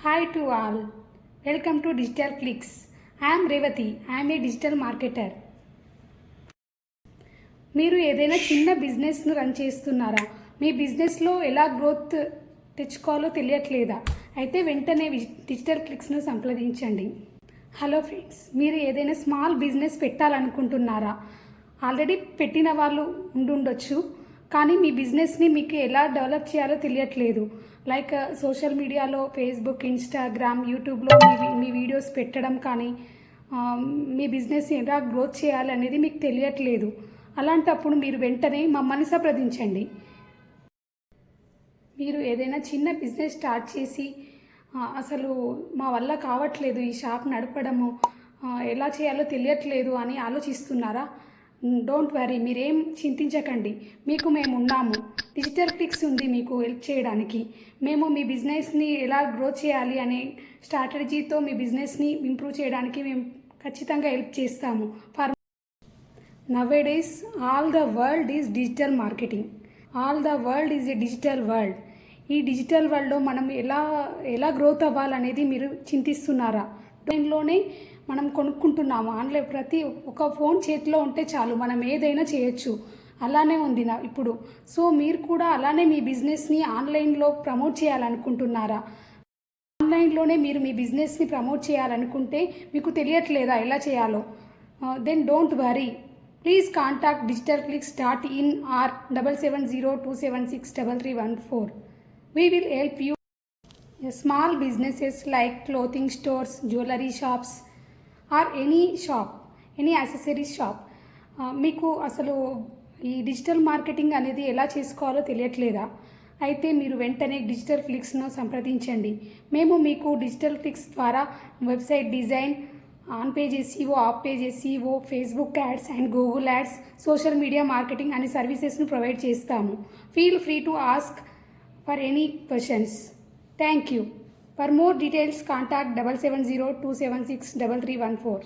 Hi to all. Welcome to Digital Clicks. I am Revati. I am a digital marketer. మీరు ఏదైనా చిన్న బిజినెస్ను run చేస్తున్నారా? మీ బిజినెస్లో ఎలా గ్రోత్ తెచ్చుకోవాలో తెలియట్లేదా? అయితే వెంటనే డిజిటల్ క్లిక్స్ను సంప్రదించండి. హలో ఫ్రెండ్స్, మీరు ఏదైనా స్మాల్ బిజినెస్ పెట్టాలనుకుంటున్నారా? ఆల్రెడీ పెట్టిన వాళ్ళు ఉండుండొచ్చు, కానీ మీ బిజినెస్ని మీకు ఎలా డెవలప్ చేయాలో తెలియట్లేదు. లైక్ సోషల్ మీడియాలో ఫేస్బుక్, ఇన్స్టాగ్రామ్, యూట్యూబ్లో మీ వీడియోస్ పెట్టడం కానీ మీ బిజినెస్ని ఎలా గ్రోత్ చేయాలి అనేది మీకు తెలియట్లేదు. అలాంటప్పుడు మీరు వెంటనే మమ్మల్ని సంప్రదించండి. మీరు ఏదైనా చిన్న బిజినెస్ స్టార్ట్ చేసి అసలు మా వల్ల కావట్లేదు, ఈ షాప్ నడపడము ఎలా చేయాలో తెలియట్లేదు అని ఆలోచిస్తున్నారా? డోంట్ వరీ, మీరేం చింతించకండి. మీకు మేము ఉన్నాము. డిజిటల్ క్లిక్స్ ఉంది మీకు హెల్ప్ చేయడానికి. మేము మీ బిజినెస్ని ఎలా గ్రో చేయాలి అనే స్ట్రాటజీతో మీ బిజినెస్ని ఇంప్రూవ్ చేయడానికి మేము ఖచ్చితంగా హెల్ప్ చేస్తాము. For nowadays all the world is digital marketing. All the world is a digital world. ఈ డిజిటల్ వరల్డ్లో మనం ఎలా గ్రోత్ అవ్వాలనేది మీరు చింతిస్తున్నారా? దానిలోనే మనం కొనుక్కుంటున్నాము. ఆన్లైన్ ప్రతి ఒక ఫోన్ చేతిలో ఉంటే చాలు, మనం ఏదైనా చేయొచ్చు. అలానే ఉంది ఇప్పుడు. సో మీరు కూడా అలానే మీ బిజినెస్ని ఆన్లైన్లో ప్రమోట్ చేయాలనుకుంటున్నారా? ఆన్లైన్లోనే మీరు మీ బిజినెస్ని ప్రమోట్ చేయాలనుకుంటే మీకు తెలియట్లేదా ఎలా చేయాలో? Then don't worry, please contact digitalclicks.in or 7702763314. We will help you. Small businesses like clothing stores, jewelry shops or any accessories shop. మీకు అసలు ఈ డిజిటల్ మార్కెటింగ్ అనేది ఎలా చేసుకోవాలో తెలియట్లేదా? అయితే మీరు వెంటనే డిజిటల్ క్లిక్స్ను సంప్రదించండి. మేము మీకు డిజిటల్ క్లిక్స్ ద్వారా website design, on page SEO, of page SEO, Facebook ads and Google ads, social media marketing అనే సర్వీసెస్ను ప్రొవైడ్ చేస్తాము. Feel free to ask for any questions. Thank you. For more details, contact 7702763314.